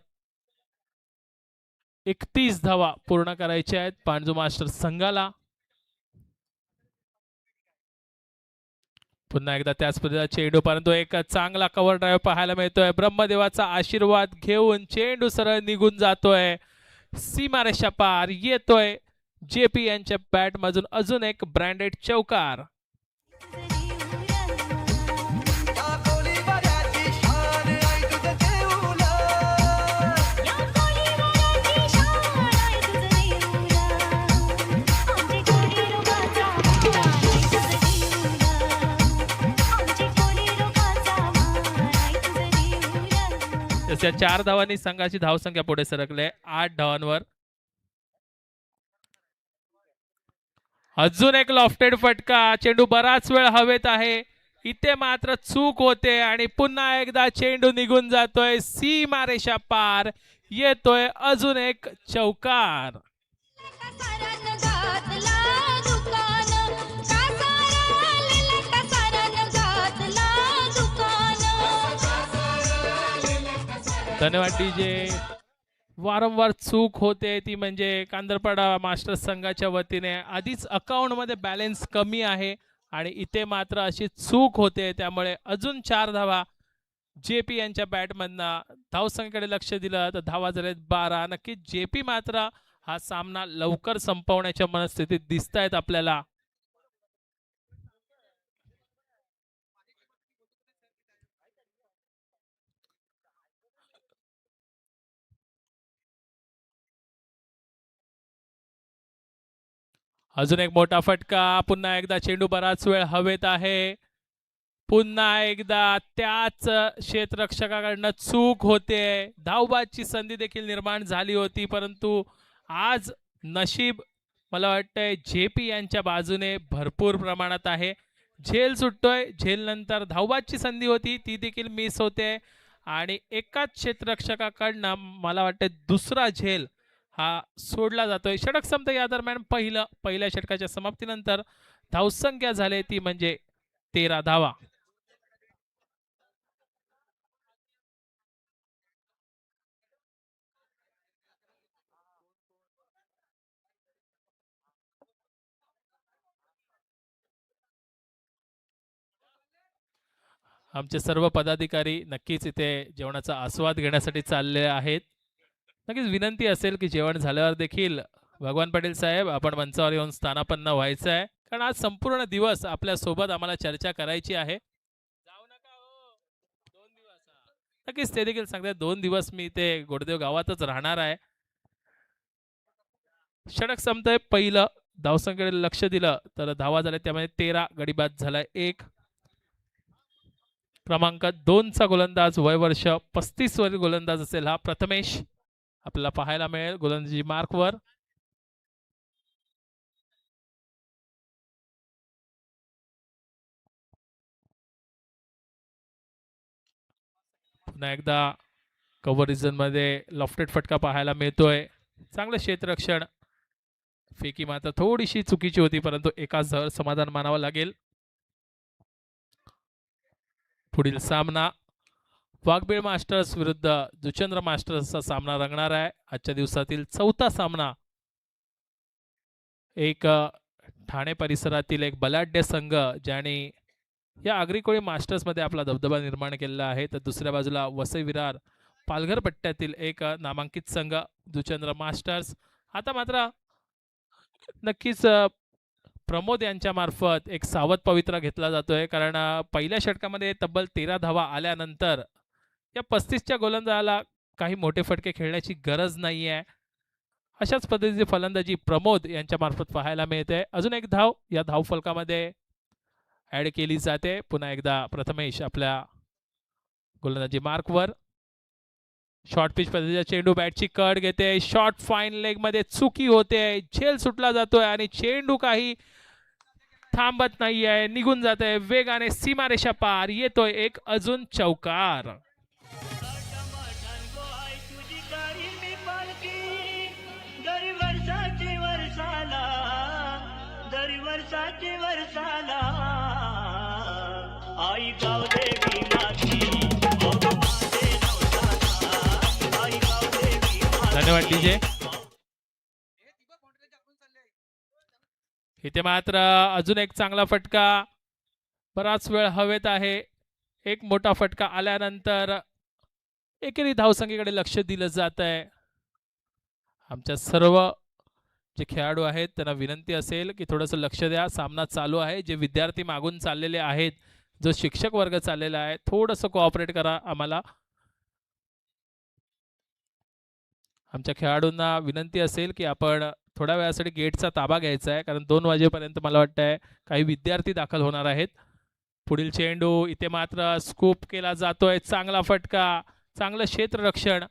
Speaker 5: 31 धावा पूर्ण करायच्या आहेत पांडू मास्टर संघाला. पुन्हा एकदा त्याच पद्धतीचा चेंडू, परंतु एक चांगला कव्हर ड्राईव्ह पाहायला मिळतोय. ब्रह्मदेवाचा आशीर्वाद घेऊन चेंडू सरळ निघून जातोय, सीमारेषा पार येतोय. JP यांच्या बॅट मधून अजून एक ब्रँडेड चौकार. तशा 4 धावांनी संघाची धावसंख्या पुढे सरकले 8 धावांवर. अजून एक लॉफ्टेड फटका, चेंडू बराच वेळ हवेत आहे, इथे मात्र चूक होते आणि पुन्हा एकदा चेंडू निघून जातोय, सीमारेषा पार येतोय अजून एक चौकार. धन्यवाद DJ. वारंवार चूक होते ती म्हणजे कांदरपाडा मास्टर्स संघाच्या वतीने. आधीच अकाउंट मध्ये बॅलन्स कमी आहे आणि इथे मात्र अशी चूक होते, त्यामुळे अजून 4 धावा. JP यांच्या बॅटमधनं धावसंख्येकडे लक्ष दिलं तर धावा झालेत 12. नक्कीच JP मात्र हा सामना लवकर संपवण्याच्या मनस्थितीत दिसतायत आपल्याला. अजून एक मोठा फटका, पुन्हा एकदा चेंडू बराच वेळ हवेत आहे, पुन्हा एकदा त्याच क्षेत्ररक्षकाकडनं चूक होते. धावबादची संधी देखील निर्माण झाली होती, परंतु आज नशीब मला वाटतंय JP यांच्या बाजूने भरपूर प्रमाणात आहे. झेल सुटतोय, झेल नंतर धावबादची संधी होती ती देखील मिस होते आणि एकाच क्षेत्ररक्षकाकडनं मला वाटतं दुसरा झेल हा सोडला जातोय. षटक संपतं या दरम्यान पहिल्या षटकाच्या समाप्तीनंतर धावसंख्या झाली ती म्हणजे 13 धावा. आमचे सर्व पदाधिकारी नक्कीच इथे जेवणाचा आस्वाद घेण्यासाठी चालले आहेत. नक्कीच विनंती असेल की जेवण झाल्यावर देखील भगवान पाटील साहेब आपण मंचावर येऊन स्थानापन्न व्हायचं आहे, कारण आज संपूर्ण दिवस आपल्या सोबत आम्हाला चर्चा करायची आहे. जाऊ नका हो, 2 दिवस. नक्कीच ते देखील सांगतात 2 दिवस मी इथे गोडदेव गावातच राहणार आहे. षटक संपतंय, पहिलं धावसंख्येकडे लक्ष दिलं तर धावा झाल्या त्यामध्ये 13, गडी बाद झालाय 1. क्रमांक 2चा गोलंदाज, वय वर्ष 35 वरील गोलंदाज असेल हा प्रथमेश आपल्याला पाहायला मिळेल गोलंदाजी मार्कवर. पुन्हा एकदा कव्हर रिजन मध्ये लॉफ्टेड फटका पाहायला मिळतोय. चांगलं क्षेत्ररक्षण, फेकी मात्र थोडीशी चुकीची होती, परंतु एका झर समाधान मानावं लागेल. पुढील सामना वाघबीळ मास्टर्स विरुद्ध जुचंद्र मास्टर्सचा सामना रंगणार आहे. आजच्या दिवसातील 4था सामना. एक ठाणे परिसरातील एक बलाढ्य संघ ज्याने या आगरीकोळी मास्टर्स मध्ये आपला दबदबा निर्माण केलेला आहे, तर दुसऱ्या बाजूला वसई विरार पालघर पट्ट्यातील एक नामांकित संघ जुचंद्र मास्टर्स. आता मात्र नक्कीच प्रमोद यांच्या मार्फत एक सावध पवित्रा घेतला जातोय, कारण पहिल्या षटकामध्ये तब्बल 13 धावा आल्यानंतर या 35च्या गोलंदाजाला काही मोठे फटके खेळण्याची गरज नाही आहे. अशाच पद्धतीची फलंदाजी प्रमोद यांच्या मार्फत पाहायला मिळते. अजून एक धाव या धावफलकामध्ये ऍड केली जाते. पुन्हा एकदा प्रथमेश आपल्या गोलंदाजी मार्कवर. शॉर्ट पिच पद्धतीचा चेंडू, बॅटची कट घेते, शॉर्ट फाईन लेग मध्ये चुकी होते, झेल सुटला जातोय आणि चेंडू काही थांबत नाहीये, निघून जाते वेगाने, सीमारेषा पार येतोय एक अजून चौकार. धन्यवाद DJ. इथे मात्र अजून एक चांगला फटका, बराच वेळ हवेत आहे. एक मोठा फटका आल्यानंतर एकेरी धावसंख्येकडे लक्ष दिलं जात आहे. आमच्या सर्व जे खेळाडू आहेत त्यांना विनंती असेल की थोडंसं लक्ष द्या, सामना चालू आहे. जे विद्यार्थी मागून चाललेले आहेत, जो शिक्षक वर्ग चाललेला आहे, थोडंसं कोऑपरेट करा आम्हाला. आमच्या खेळाडूंना विनंती असेल की आपण थोड्या वेळासाठी गेटचा ताबा घ्यायचा आहे, कारण 2 वाजेपर्यंत मला वाटतंय काही विद्यार्थी दाखल होणार आहेत. पुढील चेंडू इथे मात्र स्कूप केला जातोय, चांगला फटका, चांगलं क्षेत्ररक्षण.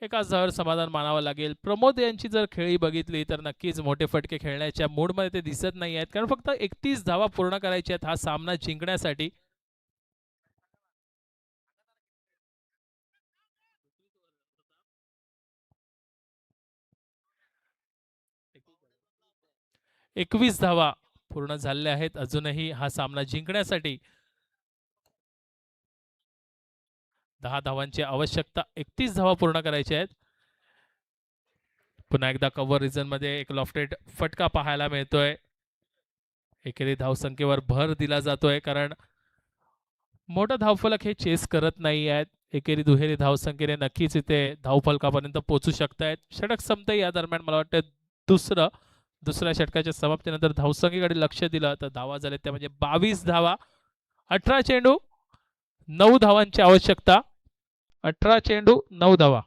Speaker 5: एका जर समाधान मानावं लागेल. प्रमोद यांची जर खेळी बघितली तर नक्कीच मोठे फटके खेळण्याच्या मूडमध्ये ते दिसत नाही आहेत, कारण फक्त 31 धावा पूर्ण करायच्या आहेत हा सामना जिंकण्यासाठी. एकवीस धावा पूर्ण झालेल्या आहेत अजूनही हा सामना जिंकण्यासाठी. 10 धावांची आवश्यकता, 31 धावा पूर्ण करायच्या आहेत. पुन्हा एकदा कव्हर रिजन मध्ये एक लॉफ्टेड फटका पाहायला मिळतोय. एकेरी धावसंख्येवर भर दिला जातोय, कारण मोठा धावफलक हे चेस करत नाही आहेत. एकेरी दुहेरी धावसंख्येने नक्कीच इथे धावफलकापर्यंत पोहोचू शकतायत. षटक संपते या दरम्यान मला वाटतं दुसऱ्या षटकाच्या समाप्तीनंतर धावसंख्येकडे लक्ष दिलं तर धावा झाले त्या म्हणजे 22 धावा. 18 चेंडू 9 धावांची आवश्यकता. 18 चेंडू 9 धावा.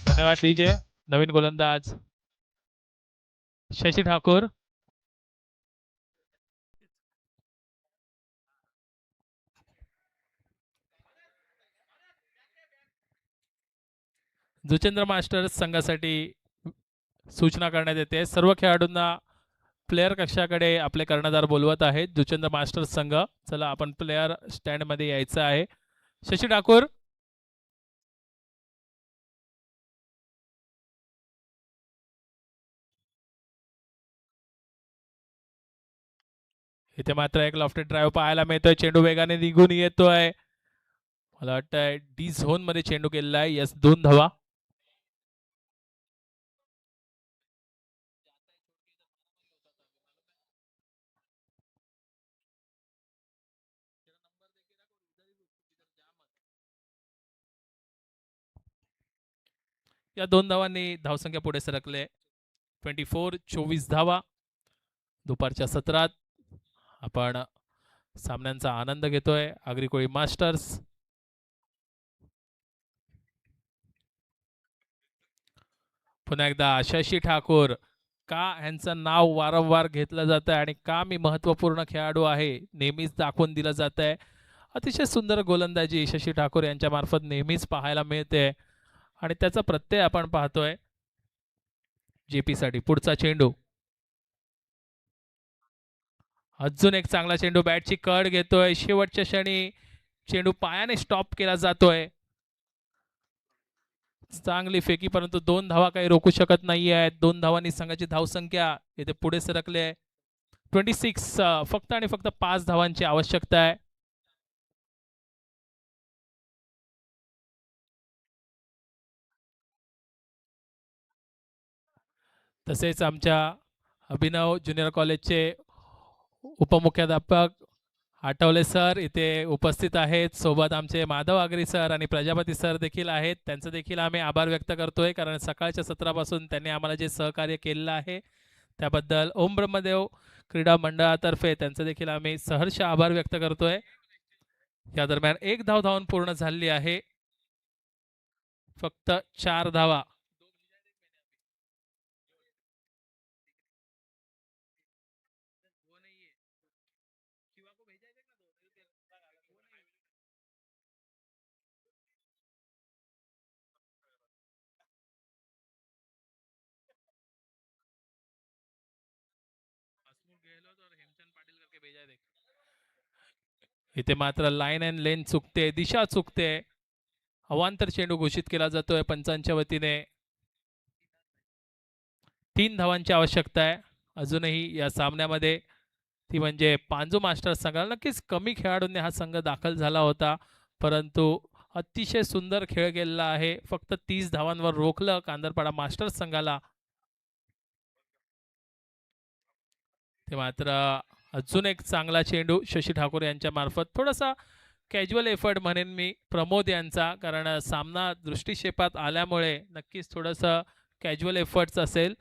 Speaker 5: धन्यवाद डीजे. नवीन गोलंदाज शशी ठाकूर. जुचेंद्र मास्टर्स संघासाठी सूचना करण्यात येते. सर्व खेळाडूंना प्लेयर कक्षाकडे आपले कर्णधार बोलवत आहेत. जुचेंद्र मास्टर्स संघ, चला आपण प्लेयर स्टँड मध्ये यायचं आहे. शशी ठाकूर. इथे मात्र एक लॉफ्टेड ड्राईव्ह पाहायला मिळतोय. चेंडू वेगाने निघून येतोय. मला वाटतंय डी झोन मध्ये चेंडू केलेला आहे. यस, 2 धावा. या 2 धावांनी धावसंख्या पुढे सरकले. 24 धावा. दुपारच्या सत्रात आपण सामन्यांचा आनंद घेतोय. आगरी कोळी मास्टर्स. पुन्हा एकदा शशी ठाकूर. का ह्यांचं नाव वारंवार घेतलं जातं आणि का मी महत्त्वपूर्ण खेळाडू आहे नेहमीच दाखवून दिलं जात आहे. अतिशय सुंदर गोलंदाजी शशी ठाकूर यांच्या मार्फत नेहमीच पाहायला मिळते आणि त्याचा प्रत्यय आपण पाहतोय. जेपी साठी पुढचा चेंडू. अजून एक चांगला चेंडू, बॅटची कड घेतोय. शेवटच्या क्षणी चेंडू पायाने स्टॉप केला जातोय. चांगली फेकी, परंतु 2 धावा काही रोखू शकत नाही आहेत. 2 धावांनी संघाची धावसंख्या इथे पुढे सरकले. 26. फक्त आणि फक्त 5 धावांची आवश्यकता आहे. तसेच आमच्या अभिनव ज्युनियर कॉलेजचे उपमुख्याध्यापक आठवले सर इथे उपस्थित आहेत. सोबत आमचे माधव आगरी सर आणि प्रजापती सर देखील आहेत. त्यांचं देखील आम्ही आभार व्यक्त करतोय, कारण सकाळच्या सत्रापासून त्यांनी आम्हाला जे सहकार्य केलेलं आहे त्याबद्दल ओम ब्रह्मदेव क्रीडा मंडळातर्फे त्यांचं देखील आम्ही सहर्ष आभार व्यक्त करतोय. या दरम्यान 1 धाव धावून पूर्ण झाली आहे. फक्त 4 धावा. इथे मात्र लाईन अँड लेन चुकते, दिशा चुकते. अवांतर चेंडू घोषित केला जातोय पंचांच्या वतीने. 3 धावांची आवश्यकता आहे अजूनही या सामन्यामध्ये, ती म्हणजे पांजू मास्टर्स संघाला. नक्कीच कमी खेळाडूंनी हा संघ दाखल झाला होता, परंतु अतिशय सुंदर खेळ गेलेला आहे. फक्त 30 धावांवर रोखलं कांदरपाडा मास्टर्स संघाला. ते मात्र अजून एक चांगला चेंडू शशी ठाकूर यांच्या मार्फत. थोडासा कॅज्युअल एफर्ट म्हणेन मी प्रमोद यांचा, कारण सामना दृष्टिक्षेपात आल्यामुळे नक्कीच थोडंसं कॅज्युअल एफर्ट्स असेल.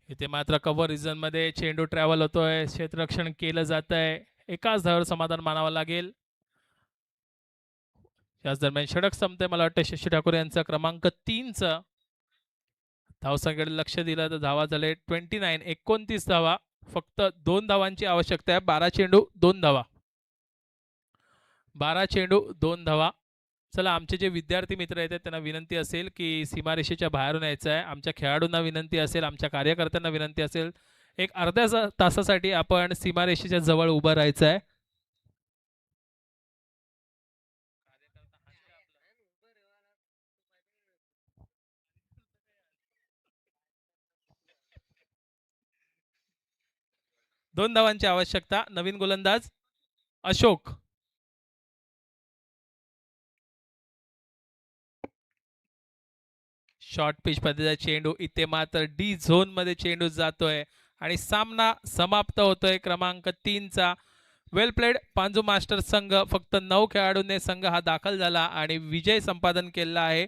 Speaker 5: इथे मात्र कव्हर रिझन मध्ये चेंडू ट्रॅव्हल होतोय, क्षेत्ररक्षण केलं जात आहे. एकाच धावावर समाधान मानावं लागेल. याच दरम्यान षटक संपते. मला वाटतं शशी ठाकूर यांचा क्रमांक 3चं धावसंख्येकडे लक्ष दिलं तर धावा झाले 29 धावा. फक्त 2 धावांची आवश्यकता आहे. 12 चेंडू 2 धावा. 12 चेंडू 2 धावा. चला, आमचे जे विद्यार्थी मित्र आहेत त्यांना विनंती असेल की सीमारेषेच्या बाहेरून यायचं आहे. आमच्या खेळाडूंना विनंती असेल, आमच्या कार्यकर्त्यांना विनंती असेल, एक अर्ध्या तासासाठी आपण सीमारेषेच्या जवळ उभं राहायचं आहे. दोन धावांची आवश्यकता. नवीन गोलंदाज अशोक. शॉर्ट पिच पद्धतीचा चेंडू. इथे मात्र डी झोन मध्ये चेंडू जातोय आणि सामना समाप्त होतोय क्रमांक 3चा. वेल प्लेड पांजू मास्टर्स संघ. फक्त 9 खेळाडूंनी संघ हा दाखल झाला आणि विजय संपादन केला आहे.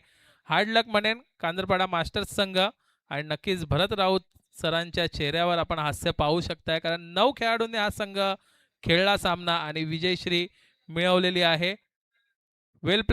Speaker 5: हार्ड लक म्हणेन कांदरपाडा मास्टर्स संघ. आणि नक्कीच भरत राऊत सरांच्या चेहऱ्यावर आपण हास्य पाहू शकताय, कारण 9 खेळाडूंनी हा संघ खेळला सामना आणि विजयश्री मिळवलेली आहे. वेल